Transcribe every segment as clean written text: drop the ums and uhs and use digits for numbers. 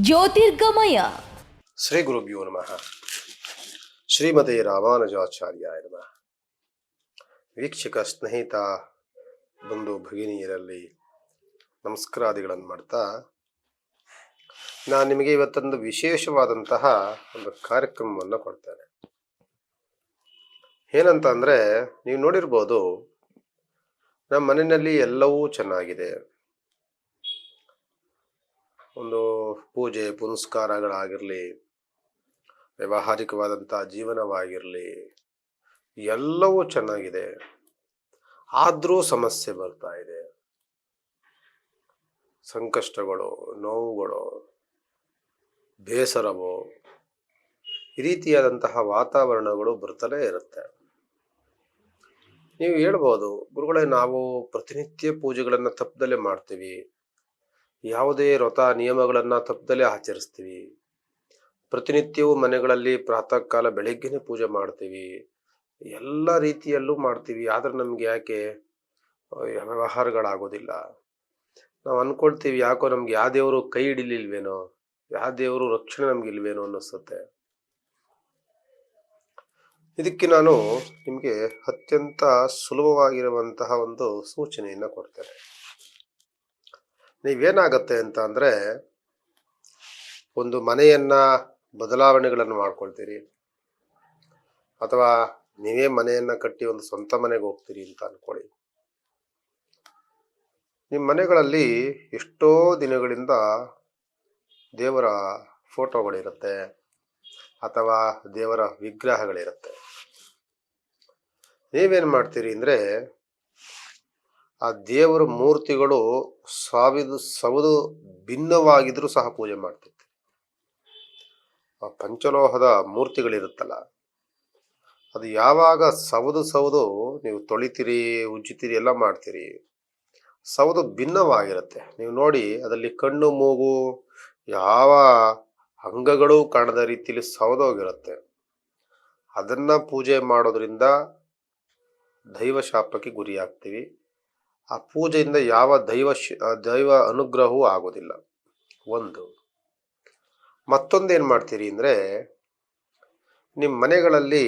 ಜ್ಯೋತಿರ್ಗಮಯ. ಶ್ರೀ ಗುರುಭ್ಯೋ ನಮಃ. ಶ್ರೀಮತಿ ರಾಮಾನುಜಾಚಾರ್ಯಾಯ ನಮಃ. ವೀಕ್ಷಕ ಸ್ನೇಹಿತ ಬಂಧು ಭಗಿನಿಯರಲ್ಲಿ ನಮಸ್ಕಾರಾದಿಗಳನ್ನು ಮಾಡ್ತಾ, ನಾನು ನಿಮಗೆ ಇವತ್ತೊಂದು ವಿಶೇಷವಾದಂತಹ ಒಂದು ಕಾರ್ಯಕ್ರಮವನ್ನು ಕೊಡ್ತೇನೆ. ಏನಂತ ಅಂದರೆ, ನೀವು ನೋಡಿರ್ಬೋದು, ನಮ್ಮ ಮನೆಯಲ್ಲಿ ಎಲ್ಲವೂ ಚೆನ್ನಾಗಿದೆ. ಒಂದು ಪೂಜೆ ಪುನಸ್ಕಾರಗಳಾಗಿರಲಿ, ವ್ಯಾವಹಾರಿಕವಾದಂಥ ಜೀವನವಾಗಿರಲಿ, ಎಲ್ಲವೂ ಚೆನ್ನಾಗಿದೆ. ಆದರೂ ಸಮಸ್ಯೆ ಬರ್ತಾ ಇದೆ. ಸಂಕಷ್ಟಗಳು, ನೋವುಗಳು, ಬೇಸರವು, ಈ ರೀತಿಯಾದಂತಹ ವಾತಾವರಣಗಳು ಬರ್ತಲೇ ಇರುತ್ತೆ. ನೀವು ಹೇಳ್ಬೋದು, ಗುರುಗಳೇ, ನಾವು ಪ್ರತಿನಿತ್ಯ ಪೂಜೆಗಳನ್ನು ತಪ್ಪದಲ್ಲೇ ಮಾಡ್ತೀವಿ, ಯಾವುದೇ ವ್ರತ ನಿಯಮಗಳನ್ನು ತಪ್ಪದಲ್ಲೇ ಆಚರಿಸ್ತೀವಿ, ಪ್ರತಿನಿತ್ಯವೂ ಮನೆಗಳಲ್ಲಿ ಪ್ರಾತಃ ಕಾಲ ಬೆಳಗ್ಗೆನೇ ಪೂಜೆ ಮಾಡ್ತೀವಿ, ಎಲ್ಲ ರೀತಿಯಲ್ಲೂ ಮಾಡ್ತೀವಿ. ಆದರೆ ನಮ್ಗೆ ಯಾಕೆ ವ್ಯವಹಾರಗಳಾಗೋದಿಲ್ಲ? ನಾವು ಅಂದ್ಕೊಳ್ತೀವಿ, ಯಾಕೋ ನಮ್ಗೆ ಯಾವ ದೇವರು ಕೈ ಹಿಡಿಲಿಲ್ವೇನೋ, ಯಾವ ದೇವರು ರಕ್ಷಣೆ ನಮ್ಗಿಲ್ವೇನೋ ಅನ್ನಿಸುತ್ತೆ. ಇದಕ್ಕೆ ನಾನು ನಿಮಗೆ ಅತ್ಯಂತ ಸುಲಭವಾಗಿರುವಂತಹ ಒಂದು ಸೂಚನೆಯನ್ನು ಕೊಡ್ತೇನೆ. ನೀವೇನಾಗತ್ತೆ ಅಂತ ಅಂದರೆ, ಒಂದು ಮನೆಯನ್ನು ಬದಲಾವಣೆಗಳನ್ನು ಮಾಡ್ಕೊಳ್ತೀರಿ, ಅಥವಾ ನೀವೇ ಮನೆಯನ್ನು ಕಟ್ಟಿ ಒಂದು ಸ್ವಂತ ಮನೆಗೆ ಹೋಗ್ತೀರಿ ಅಂತ ಅಂದ್ಕೊಳ್ಳಿ. ನಿಮ್ಮ ಮನೆಗಳಲ್ಲಿ ಎಷ್ಟೋ ದಿನಗಳಿಂದ ದೇವರ ಫೋಟೋಗಳಿರುತ್ತೆ, ಅಥವಾ ದೇವರ ವಿಗ್ರಹಗಳಿರುತ್ತೆ. ನೀವೇನು ಮಾಡ್ತೀರಿ ಅಂದರೆ, ಆ ದೇವರ ಮೂರ್ತಿಗಳು ಸವದು ಭಿನ್ನವಾಗಿದ್ರೂ ಸಹ ಪೂಜೆ ಮಾಡ್ತಿರ್ತೀರಿ. ಆ ಪಂಚಲೋಹದ ಮೂರ್ತಿಗಳಿರುತ್ತಲ್ಲ, ಅದು ಯಾವಾಗ ಸವದು ನೀವು ತೊಳಿತೀರಿ, ಉಜ್ಜಿತೀರಿ, ಎಲ್ಲ ಮಾಡ್ತೀರಿ, ಸವದು ಭಿನ್ನವಾಗಿರುತ್ತೆ. ನೀವು ನೋಡಿ, ಅದರಲ್ಲಿ ಕಣ್ಣು ಮೂಗು ಯಾವ ಅಂಗಗಳು ಕಾಣದ ರೀತಿಯಲ್ಲಿ ಸವದೋಗಿರುತ್ತೆ. ಅದನ್ನ ಪೂಜೆ ಮಾಡೋದ್ರಿಂದ ದೈವ ಶಾಪಕ್ಕೆ ಗುರಿಯಾಗ್ತೀವಿ. ಆ ಪೂಜೆಯಿಂದ ಯಾವ ದೈವ ಅನುಗ್ರಹವೂ ಆಗೋದಿಲ್ಲ. ಒಂದು. ಮತ್ತೊಂದೇನು ಮಾಡ್ತೀರಿ ಅಂದರೆ, ನಿಮ್ಮ ಮನೆಗಳಲ್ಲಿ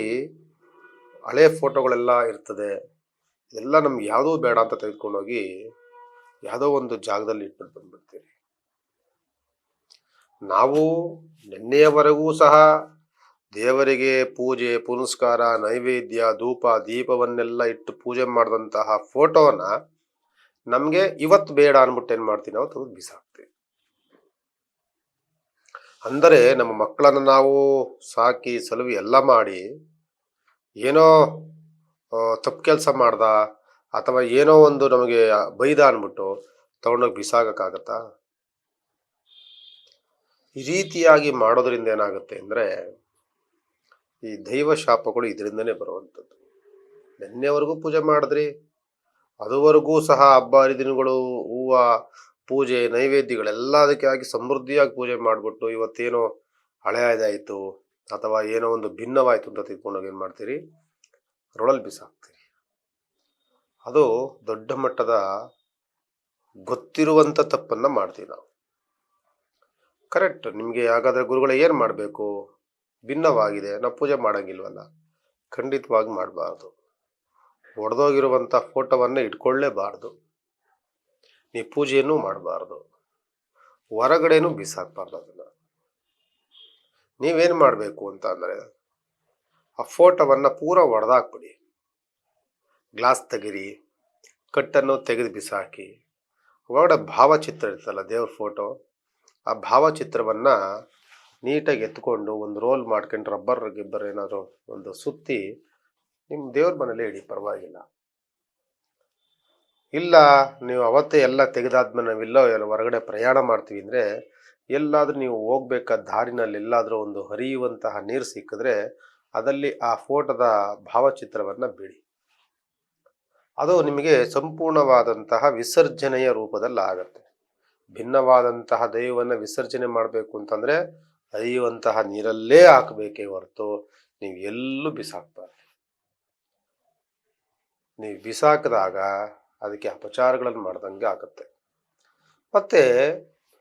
ಹಳೆ ಫೋಟೋಗಳೆಲ್ಲ ಇರ್ತದೆ, ಎಲ್ಲ ನಮ್ಗೆ ಯಾವುದೂ ಬೇಡ ಅಂತ ತೆಗೆದುಕೊಂಡೋಗಿ ಯಾವುದೋ ಒಂದು ಜಾಗದಲ್ಲಿ ಇಟ್ಬಿಟ್ಟು ಬಂದ್ಬಿಡ್ತೀರಿ. ನಾವು ನಿನ್ನೆಯವರೆಗೂ ಸಹ ದೇವರಿಗೆ ಪೂಜೆ ಪುನಸ್ಕಾರ, ನೈವೇದ್ಯ, ಧೂಪ ದೀಪವನ್ನೆಲ್ಲ ಇಟ್ಟು ಪೂಜೆ ಮಾಡಿದಂತಹ ಫೋಟೋನ ನಮಗೆ ಇವತ್ತು ಬೇಡ ಅಂದ್ಬಿಟ್ಟು ಏನು ಮಾಡ್ತೀವಿ, ನಾವು ತೆಗೆದು ಬಿಸಾಕ್ತೀವಿ. ಅಂದರೆ ನಮ್ಮ ಮಕ್ಕಳನ್ನು ನಾವು ಸಾಕಿ ಸಲುವಿ ಎಲ್ಲ ಮಾಡಿ, ಏನೋ ತಪ್ಪು ಕೆಲಸ ಮಾಡ್ದ ಅಥವಾ ಏನೋ ಒಂದು ನಮಗೆ ಬೈದ ಅಂದ್ಬಿಟ್ಟು ತಗೊಂಡೋಗಿ ಬಿಸಾಕಕ್ಕಾಗತ್ತಾ? ಈ ರೀತಿಯಾಗಿ ಮಾಡೋದ್ರಿಂದ ಏನಾಗುತ್ತೆ ಅಂದರೆ, ಈ ದೈವ ಶಾಪಗಳು ಇದರಿಂದನೇ ಬರುವಂಥದ್ದು. ನಿನ್ನೆವರೆಗೂ ಪೂಜೆ ಮಾಡಿದ್ರಿ, ಅದುವರೆಗೂ ಸಹ ಹಬ್ಬ ಹರಿದಿನಗಳು, ಹೂವು, ಪೂಜೆ, ನೈವೇದ್ಯಗಳೆಲ್ಲ ಅದಕ್ಕೆ ಆಗಿ ಸಮೃದ್ಧಿಯಾಗಿ ಪೂಜೆ ಮಾಡಿಬಿಟ್ಟು ಇವತ್ತೇನೋ ಹಳೆಯದಾಯಿತು ಅಥವಾ ಏನೋ ಒಂದು ಭಿನ್ನವಾಯಿತು ಅಂತ ತಿಳ್ಕೊಂಡೋಗಿ ಏನು ಮಾಡ್ತೀರಿ, ರೊಳಲ್ಲಿ ಬಿಸಾಕ್ತೀರಿ. ಅದು ದೊಡ್ಡ ಮಟ್ಟದ ಗೊತ್ತಿರುವಂಥ ತಪ್ಪನ್ನು ಮಾಡ್ತೀವಿ ನಾವು. ಕರೆಕ್ಟ್. ನಿಮಗೆ ಹಾಗಾದರೆ ಗುರುಗಳೇ ಏನು ಮಾಡಬೇಕು? ಭಿನ್ನವಾಗಿದೆ, ನಾವು ಪೂಜೆ ಮಾಡೋಂಗಿಲ್ವಲ್ಲ? ಖಂಡಿತವಾಗಿ ಮಾಡಬಾರ್ದು. ಒಡೆದೋಗಿರುವಂಥ ಫೋಟೋವನ್ನು ಇಟ್ಕೊಳ್ಳೇಬಾರ್ದು. ನೀವು ಪೂಜೆಯನ್ನು ಮಾಡಬಾರ್ದು, ಹೊರಗಡೆನೂ ಬಿಸಾಕಬಾರ್ದು. ಅದನ್ನು ನೀವೇನು ಮಾಡಬೇಕು ಅಂತ ಅಂದರೆ, ಆ ಫೋಟೋವನ್ನು ಪೂರ ಒಡೆದಾಕ್ಬಿಡಿ. ಗ್ಲಾಸ್ ತೆಗೀರಿ, ಕಟ್ಟನ್ನು ತೆಗೆದು ಬಿಸಾಕಿ, ಒಳಗಡೆ ಭಾವಚಿತ್ರ ಇರ್ತಲ್ಲ, ದೇವ್ರ ಫೋಟೋ, ಆ ಭಾವಚಿತ್ರವನ್ನು ನೀಟಾಗಿ ಎತ್ಕೊಂಡು ಒಂದು ರೋಲ್ ಮಾಡ್ಕೊಂಡು ರಬ್ಬರ್ ಏನಾದರೂ ಒಂದು ಸುತ್ತಿ ನಿಮ್ಮ ದೇವ್ರ ಮನೇಲಿ ಇಡಿ, ಪರವಾಗಿಲ್ಲ. ಇಲ್ಲ, ನೀವು ಅವತ್ತೇ ಎಲ್ಲ ತೆಗೆದಾದ್ಮೇಲೆ ನಾವೆಲ್ಲೋ ಹೊರಗಡೆ ಪ್ರಯಾಣ ಮಾಡ್ತೀವಿ ಅಂದರೆ, ಎಲ್ಲಾದರೂ ನೀವು ಹೋಗ್ಬೇಕಾದ ದಾರಿನಲ್ಲಿ ಎಲ್ಲಾದರೂ ಒಂದು ಹರಿಯುವಂತಹ ನೀರು ಸಿಕ್ಕಿದ್ರೆ ಅದಲ್ಲಿ ಆ ಫೋಟೋದ ಭಾವಚಿತ್ರವನ್ನು ಬಿಡಿ. ಅದು ನಿಮಗೆ ಸಂಪೂರ್ಣವಾದಂತಹ ವಿಸರ್ಜನೆಯ ರೂಪದಲ್ಲಿ ಆಗುತ್ತೆ. ಭಿನ್ನವಾದಂತಹ ದೈವವನ್ನು ವಿಸರ್ಜನೆ ಮಾಡಬೇಕು ಅಂತಂದರೆ ಹರಿಯುವಂತಹ ನೀರಲ್ಲೇ ಹಾಕಬೇಕೇ ಹೊರತು ನೀವು ಎಲ್ಲೂ ಬಿಸಾಕ್ಬಾರ್ದು. ನೀವು ಬಿಸಾಕಿದಾಗ ಅದಕ್ಕೆ ಅಪಚಾರಗಳನ್ನು ಮಾಡ್ದಂಗೆ ಆಗುತ್ತೆ. ಮತ್ತು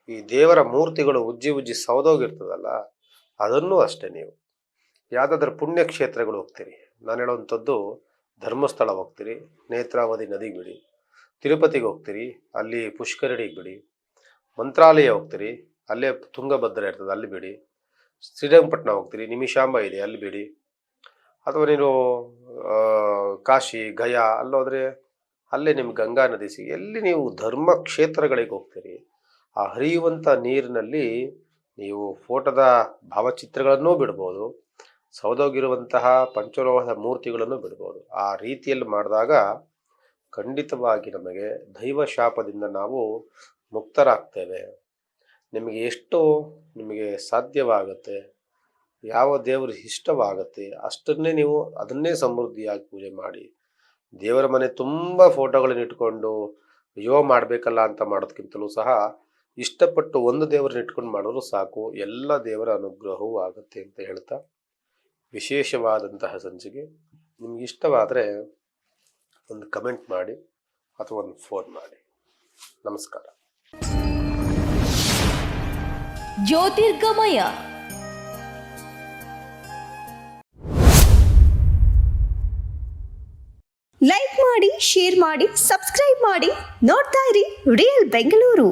ಈ ದೇವರ ಮೂರ್ತಿಗಳು ಉಜ್ಜಿ ಉಜ್ಜಿ ಸೌದೋಗಿರ್ತದಲ್ಲ, ಅದನ್ನೂ ಅಷ್ಟೇ ನೀವು ಯಾವುದಾದ್ರೂ ಪುಣ್ಯಕ್ಷೇತ್ರಗಳು ಹೋಗ್ತೀರಿ. ನಾನು ಹೇಳೋವಂಥದ್ದು, ಧರ್ಮಸ್ಥಳ ಹೋಗ್ತೀರಿ, ನೇತ್ರಾವತಿ ನದಿಗೆ ಬಿಡಿ. ತಿರುಪತಿಗೆ ಹೋಗ್ತೀರಿ, ಅಲ್ಲಿ ಪುಷ್ಕರಣಿಗೆ ಬಿಡಿ. ಮಂತ್ರಾಲಯ ಹೋಗ್ತೀರಿ, ಅಲ್ಲೇ ತುಂಗಭದ್ರ ಇರ್ತದೆ, ಅಲ್ಲಿ ಬಿಡಿ. ಶ್ರೀರಂಗಪಟ್ಟಣ ಹೋಗ್ತೀರಿ, ನಿಮಿಷಾಂಬ ಇದೆ, ಅಲ್ಲಿ ಬಿಡಿ. ಅಥವಾ ನೀನು ಕಾಶಿ ಗಯಾ ಅಲ್ಲೋದ್ರೆ ಅಲ್ಲೇ ನಿಮ್ಗೆ ಗಂಗಾ ನದಿ ಎಲ್ಲಿ ನೀವು ಧರ್ಮ ಕ್ಷೇತ್ರಗಳಿಗೆ ಹೋಗ್ತೀರಿ, ಆ ಹರಿಯುವಂಥ ನೀರಿನಲ್ಲಿ ನೀವು ಫೋಟೋದ ಭಾವಚಿತ್ರಗಳನ್ನೂ ಬಿಡ್ಬೋದು, ಸೌದೋಗಿರುವಂತಹ ಪಂಚಲೋಹದ ಮೂರ್ತಿಗಳನ್ನು ಬಿಡ್ಬೋದು. ಆ ರೀತಿಯಲ್ಲಿ ಮಾಡಿದಾಗ ಖಂಡಿತವಾಗಿ ನಮಗೆ ದೈವ ಶಾಪದಿಂದ ನಾವು ಮುಕ್ತರಾಗ್ತೇವೆ. ನಿಮಗೆ ಎಷ್ಟು ನಿಮಗೆ ಸಾಧ್ಯವಾಗುತ್ತೆ, ಯಾವ ದೇವರು ಇಷ್ಟವಾಗುತ್ತೆ ಅಷ್ಟನ್ನೇ ನೀವು ಅದನ್ನೇ ಸಮೃದ್ಧಿಯಾಗಿ ಪೂಜೆ ಮಾಡಿ. ದೇವರ ಮನೆ ತುಂಬ ಫೋಟೋಗಳನ್ನ ಇಟ್ಕೊಂಡು ಅಯ್ಯೋ ಮಾಡಬೇಕಲ್ಲ ಅಂತ ಮಾಡೋದಕ್ಕಿಂತಲೂ ಸಹ ಇಷ್ಟಪಟ್ಟು ಒಂದು ದೇವರನ್ನ ಇಟ್ಕೊಂಡು ಮಾಡಿದ್ರು ಸಾಕು, ಎಲ್ಲ ದೇವರ ಅನುಗ್ರಹವೂ ಆಗುತ್ತೆ ಅಂತ ಹೇಳ್ತಾ, ವಿಶೇಷವಾದಂತಹ ಸಂಚಿಕೆ ನಿಮ್ಗೆ ಇಷ್ಟವಾದರೆ ಒಂದು ಕಮೆಂಟ್ ಮಾಡಿ ಅಥವಾ ಒಂದು ಫೋನ್ ಮಾಡಿ. ನಮಸ್ಕಾರ. ಜ್ಯೋತಿರ್ಗಮಯ ಲೈಕ್ ಮಾಡಿ, ಶೇರ್ ಮಾಡಿ, ಸಬ್ಸ್ಕ್ರೈಬ್ ಮಾಡಿ. ನೋಡ್ತಾ ಇರಿ ರಿಯಲ್ ಬೆಂಗಳೂರು.